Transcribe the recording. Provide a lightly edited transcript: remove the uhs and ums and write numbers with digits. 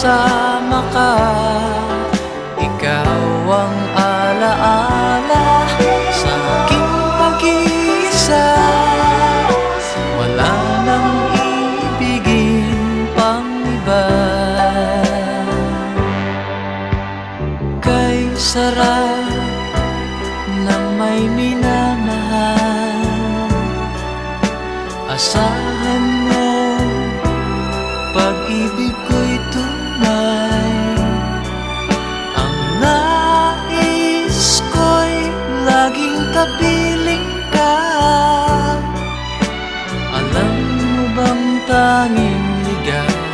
kasama ka. Ikaw ang alaala sa aking pag-iisa. Wala nang ibigin pang iba. Kay sarap ng may minamahal, asahan mo pag-ibig ko'y tunay. Ang nais ko'y laging kapiling ka. Alam mo bang tanging